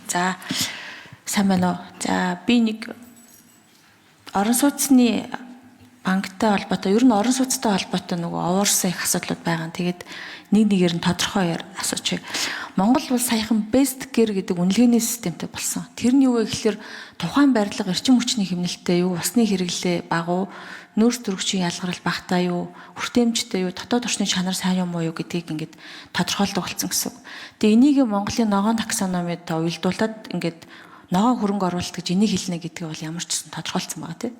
За сайн байна уу? За би нэг орон сууцны банктай холбоотой, ер нь орон сууцтай холбоотой нөгөө овоорсон их асуудлууд байгаа. Тэгээд нэгээр нь тодорхой асуучих. Монгол бол саяхан best gear гэдэг үнэлгээний системтэй болсон. Тэр нь юу вэ гэхээр тухайн барилга эрчим хүчний хэмнэлттэй юу, усны хэрэглээ бага уу, нөөц төрөгчийн ялгарл багтаа юу, хүртээмжтэй юу, дотоод орчны чанар сайн юм уу гэдгийг ингээд тодорхойлдог болсон гэсэн. Тэгээ энийг Монголын ногоон таксономид уялдуулад ингээд ногоон хөрөнгө оруулалт гэж энийг хэлнэ гэдгийг бол ямар ч гэсэн тодорхойлцсон байгаа тийм.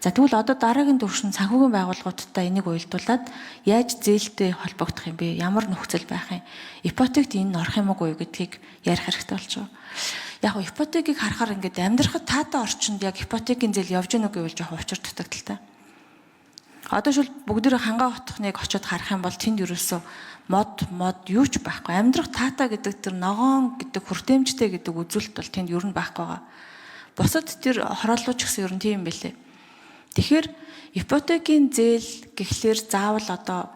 За тэгвэл одоо дараагийн төвшин санхүүгийн байгууллагуудтай энийг уялдуулад яаж зээлтэй холбогдох юм бэ? Ямар нөхцөл байх юм? Ипотект энэ орох юм уу гэдгийг ярих хэрэгтэй болж байгаа. Яг нь ипотекийг харахаар ингээд амьдрахад таатай орчинд яг ипотекийн зээл явж гэнэ үү гэвэл жоохон учир дутагдaltaй. Одоо шил бүгдээ хангаа утхныг очиод харах юм бол тэнд ерөөсөө мод юу ч байхгүй. Амьдрах таатай гэдэг тэр ногоон гэдэг хүртээмжтэй гэдэг үзүүлэлт бол тэнд ер нь байхгүй байгаа. Бусад тэр хорооллууч гэсэн ер нь тийм байлээ. Тэгэхээр ипотекийн зээл гэхлээр заавал одоо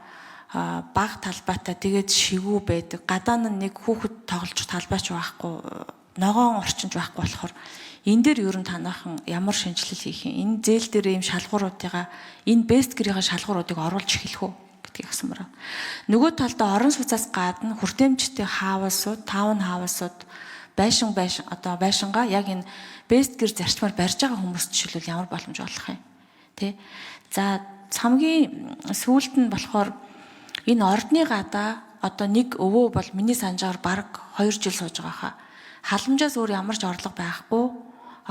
бага талбайтай тэгээд шигүү байдаг. Гадаа нь нэг хүүхэд тоглож талбайч байхгүй, ногоон орчинж байхгүй болохоор энэ дээр ер нь танаахан ямар шинжилэл хийх юм? Энэ зээл дээр ийм шалгууруудыгаа энэ best gear-ийн шалгууруудыг оруулж эхлэх үү гэдгийг асуумаар. Нөгөө талдаа орон сууцаас гадна хүртээмжтэй хаусууд, таун хаусууд байшингаа яг энэ best gear зарчмаар барьж байгаа хүмүүс жишээлбэл ямар боломж олох юм? Тэ. За хамгийн сүүлд нь болохоор энэ ордны гадаа одоо нэг өвөө бол миний санджаар бараг 2 жил сууж байгаа хаа. Халамжаас өөр ямар ч орлого байхгүй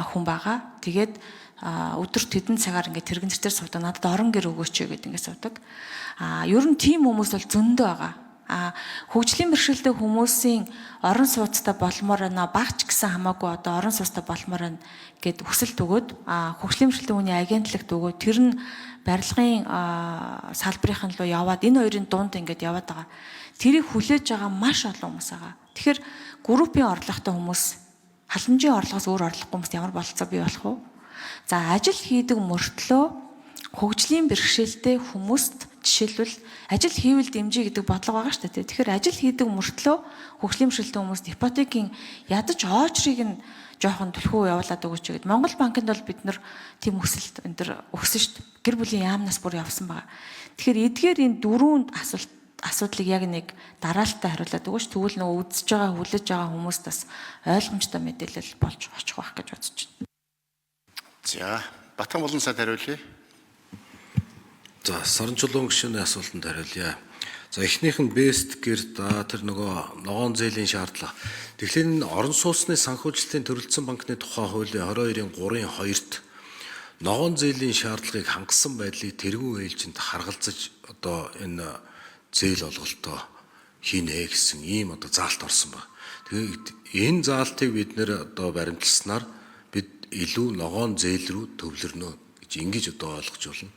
хүн байгаа. Тэгээд өдөрт хэдэн цагаар ингээд тэрэгэн зэртер суудаг. Надад орон гэр өгөөч гэдэг ингээд суудаг. Ер нь тийм хүмүүс бол зөндөө байгаа. Хөгжлийн бэрхшээлтэй хүмүүсийн орон сууцтай болмоор байна. Багч гэсэн хамаагүй одоо орон сууцтай болмоор байна гэд хүсэлт өгөөд хөгжлийн бэрхшээлтэй хүний агентлагт өгөөд тэр нь барилгын салбарын руу яваад энэ хоёрын дунд ингээд яваад байгаа. Тэрийг хүлээж байгаа маш олон хүмүүс байгаа. Тэгэхээр группийн орлоготой хүмүүс халамжийн орлогоос өөр орлохгүй хүмүүст ямар бололцоо бий болох вэ? За ажил хийдэг мөртлөө хөгжлийн бэрхшээлтэй хүмүүст жишээлбэл ажил хийвэл дэмжиж гэдэг бодлого байгаа шүү дээ. Тэгэхээр ажил хийдэг мөртлөө хөгжлийн бэрхшээлтэй хүмүүст ипотекийн ядаж оочрыг нь жоохон түлхүү явуулаад өгөөч гэдэг. Монгол банкнд бол бид нар тийм өсөлт энэ төр өгсөн шүү дээ. Гэр бүлийн яамнаас бүр явсан байгаа. Тэгэхээр эдгээр энэ дөрвөн асуудлыг яг нэг дараалтаа хариулаад өгөөч. Тэгвэл нөгөө үзэж байгаа, хүлээж байгаа хүмүүст бас ойлгомжтой мэдээлэл болж очих байх гэж бодож байна. За, Батхан болон сайд хариулъя. За, Саран чулуун гишүүний асуултанд хариулъя. За, эхнийх нь best gear тэр нөгөө ногоон зээлийн шаардлага. Тэгэхээр энэ орон сууцны санхүүжилтийн төрөлцсөн банкны тухай хуулийн 22-ийн 3-ын 2-т ногоон зээлийн шаардлагыг хангасан байдлыг тэргүүн ээлжинд харгалзаж одоо энэ зээл олголтоо хийнэ гэсэн ийм одоо заалт орсон байна. Тэгээд энэ заалтыг бид нэр одоо баримтласнаар бид илүү ногоон зээл рүү төвлөрнө гэж ингэж одоо ойлгож байна.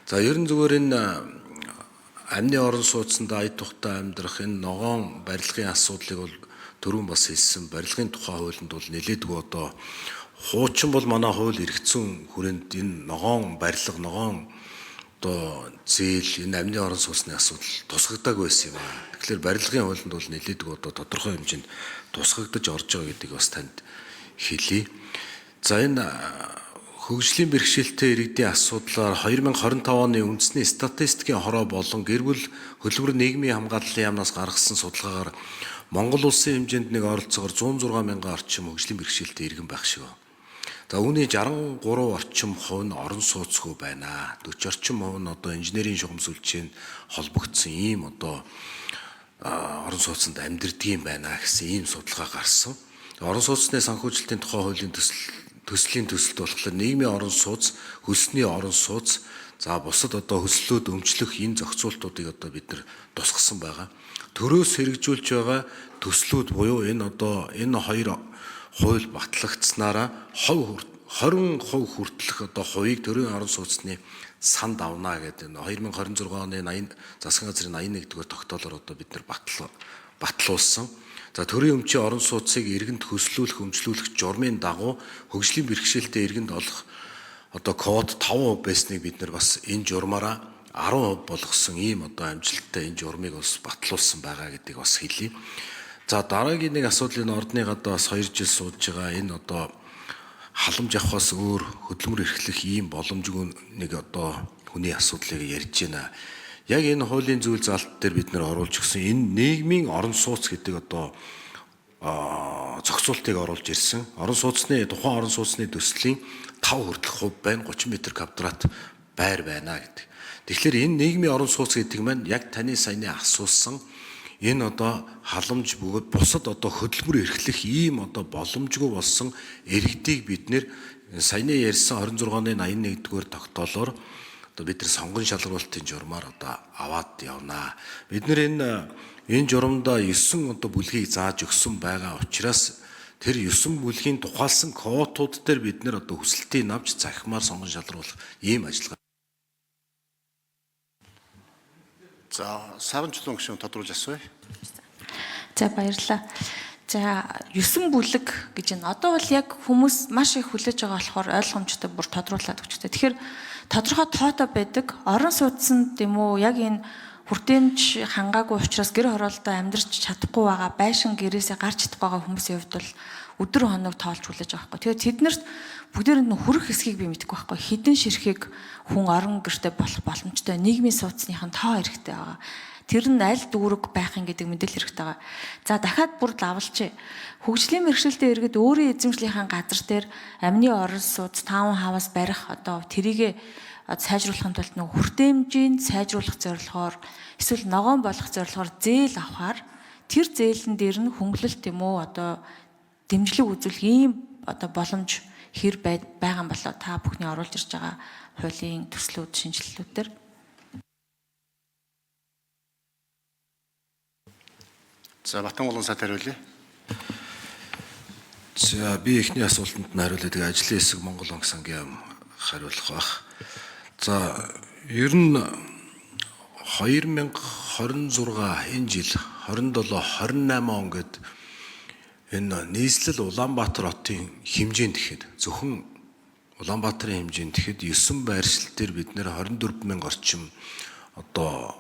За ер нь зүгээр энэ амны орон сууцнд ая тухтай амьдрах энэ ногоон барилгын асуудлыг бол түрүүн бас хэлсэн барилгын тухай хуулинд бол нэлээдгүй одоо хуучин бол манай хууль эргэцэн хүрээнд энэ ногоон барилга ногоон одоо зээл энэ амны орон сууцны асуудал тусгагдаагүй байсан юм аа. Тэгэхээр барилгын хуулинд бол нэлээдгүй одоо тодорхой хэмжээнд тусгагдаж орж байгаа гэдгийг бас танд хэлье. За энэ хөгжлийн бэрхшээлтэй иргэдийн асуудлаар 2025 оны үндэсний статистикийн хороо болон гэр бүл хөдөлмөр нийгмийн хамгааллын яамнаас гаргасан судалгаагаар Монгол улсын хэмжээнд нэг оролцоогоор 106 мянган орчим хөгжлийн бэрхшээлтэй иргэн байх шиг байна. За үүний 63% орчим хувь нь орон сууцгүй байна. 40 орчим хувь нь одоо инженерийн шугам сүлжээнд холбогдсон ийм одоо орон сууцнд амьдэрдгийм байна гэсэн ийм судалгаа гарсан. Орон сууцны санхүүжилтийн тухай хуулийн төслийн төсөлд болохоор нийгмийн орон сууц, хөлсний орон сууц, за бусад одоо хөслөөд өмчлөх энэ зохицуултуудыг одоо бид нар тусгасан байгаа. Төрөөс хэрэгжүүлж байгаа төслүүд буюу энэ хоёр хууль батлагдсанараа 20% хүртэлх одоо хувийг төрийн орон сууцны санд авна гэдэг нь 2026 оны 80 засгийн газрын 81-р тогтоолоор одоо бид нар батлуулсан. За төрийн өмчийн орон сууцыг иргэнд хөслүүлэх, өмчлүүлэх журмын дагуу хөгжлийн бэрхшээлтэй иргэнд олох одоо код 5% байсныг бид нар бас энэ журмаараа 10% болгосон ийм одоо амжилттай энэ журмыг бас батлуулсан байгаа гэдгийг бас хэлье. За дараагийн нэг асуудал энэ ордны гадаас 2 жил сууж байгаа энэ одоо халамж авахаас өөр хөдөлмөр эрхлэх ийм боломжгүй нэг одоо хүний асуудлыг ярьж байна. Яг энэ хуулийн зүйл заалт дээр бид нэр оруулж өгсөн энэ нийгмийн орон сууц гэдэг одоо зохицуултыг оруулж ирсэн. Тухайн орон сууцны төслийн 5 хүртэлх хувь байна, 30 м2 байр байна гэдэг. Тэгэхээр энэ нийгмийн орон сууц гэдэг маань яг таны саяны асуусан энэ одоо халамж бөгөөд бусад одоо хөдөлмөр эрхлэх ийм одоо боломжгүй болсон иргэдийг бид нэр саяны ярьсан 26-ны 81-р тогтоолоор одоо бид нар сонгон шалгаруулалтын журмаар одоо аваад явнаа. Бид нэр энэ журамда 9 одоо бүлгийг зааж өгсөн байгаа учраас тэр 9 бүлгийн тухайлсан квотууд дээр бид нэр одоо хүсэлтийг авч захимаар сонгон шалгаруулах ийм ажиллагаа. За Саранчулуун гишүүн тодруулж асууя. За баярлалаа. За 9 бүлэг гэж байна. Одоо бол яг хүмүүс маш их хүлээж байгаа болохоор ойлгомжтой бүр тодруулаад өгчтэй. Тэгэхээр тодорхой тоотой байдаг. Орон сууцнд юм уу яг энэ хүртээмж хангаагүй учраас гэр хороолдоо амьдарч чадахгүй байгаа байшин гэрээсээ гарч чадахгүй байгаа хүмүүсийн хувьд бол өдөр хоног тоолж хүлээж байгаа байхгүй. Тэгээд тэднэрт бүгдээрэнд нь хүрэх хэсгийг би мэдэхгүй байхгүй. Хідэн ширхэг хүн орон гэртээ болох боломжтой. Нийгмийн сууцныхын тоо хэрэгтэй байгаа. Тэр нь аль дүүрэг байхын гэдэг мэдээлэл хэрэгтэй байгаа. За дахиад бүр лавлчээ. Хөгжлийн мэргэжилтэд иргэд өөрийн эзэмшлийнхаа газар дээр амны орон сууц, таун хаваас барих одоо тэрийг сайжруулахын тулд нэг хүртээмжийн сайжруулах зорилгоор эсвэл ногоон болох зорилгоор зээл авахар тэр зээлэн дээр нь хөнгөлөлт юм уу одоо дэмжлэг үзүүлэх ийм одоо боломж хэр байгаа юм болоо та бүхний оруулж ирж байгаа хуулийн төслүүд шинжилэлүүдээр. За Батан улан сайд хариулъя. За би эхний асуултанд нь хариулъя. Тэгээ ажлын хэсэг Монгол банк сангийн хариулах бах. За ер нь 2026 энэ жил 27 28 он гэд энэ нийслэл Улаанбаатар хотын хэмжээнд гэхэд зөвхөн Улаанбаатарын хэмжээнд гэхэд 9 байршил дээр бид нэр 24,000 орчим одоо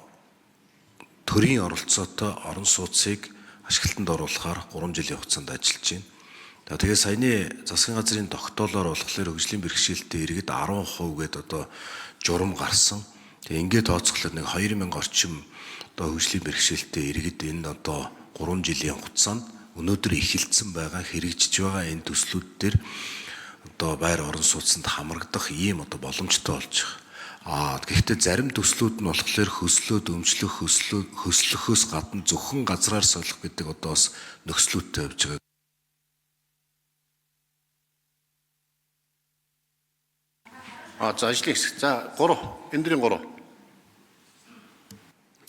төрийн оролцоотой орон сууцыг ашиглалтанд оруулахаар 3 жилийн хугацаанд ажиллаж байна. Тэгээ саяны засгийн газрын тогтоолоор болохоор хөгжлийн бэрхшээлтэй иргэд 10% гээд одоо журам гарсан. Тэгээ ингээд тооцоглоход нэг 2,000 орчим одоо хөгжлийн бэрхшээлтэй иргэд энэ одоо 3 жилийн хугацаанд өнөөдөр эхэлсэн байгаа хэрэгжиж байгаа энэ төслүүд дээр одоо байр орон сууцнд хамрагдах ийм одоо боломжтой болж байгаа. Гэхдээ зарим төслүүд нь болохоор хөслөө дэмжлэх хөслөхөөс гадна зөвхөн газраар солих гэдэг одоо бас нөхцлүүдтэй явж байгаа. За ажлын хэсэг. За 3. Эндрийн 3.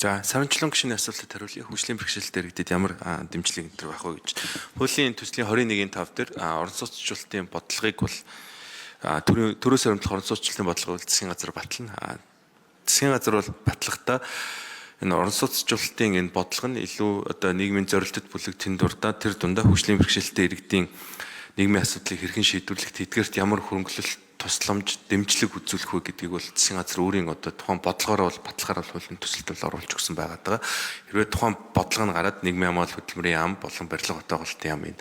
За Саранчулуун гишүүний асуултад хариулъя. Хөгжлийн бэрхшээлтэй иргэдэд ямар дэмжлэг энэ төр байх вэ гэж. Хуулийн төслийн 21-ийн 5 дээр орон сууцчлалтын бодлогыг бол төрөөс баримтлах орон сууцчлалтын бодлогыг засгийн газар батлна. Засгийн газар бол батлахдаа энэ орон сууцчлалтын энэ бодлого нь илүү одоо нийгмийн зорилтод бүлэг тэнд дурдаа тэр дундаа хөгжлийн бэрхшээлтэй иргэдийн нийгмийн асуудлыг хэрхэн шийдвэрлэх тэдгээрт ямар хөрөнгөлөлт тусламж дэмжлэг үзүүлэх вэ гэдгийг бол засгийн газар өөрийн одоо тухайн бодлогоор бол баталгаар хуулийн төсөлд бол оруулж өгсөн байгаа. Хэрвээ тухайн бодлого нь гараад нийгмийн хамгаалал хөтөлмөрийн яам болон барилга хотоогоолтын яам энэ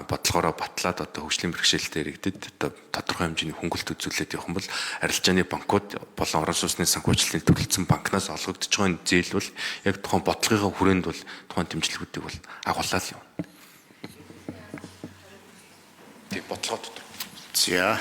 бодлогоороо батлаад одоо хөгжлийн бэрхшээлтэй иргэдэд одоо тодорхой хэмжээний хөнгөлт үзүүлээд явах юм бол арилжааны банкуд болон орон сууцны санхүүжилтийн төрөлцсөн банкнаас олгогдож байгаа зээл бол яг тухайн бодлогын хүрээнд бол тухайн дэмжлэгүүдийг бол агуулаад явна. Тэг бодлогоо дотор. За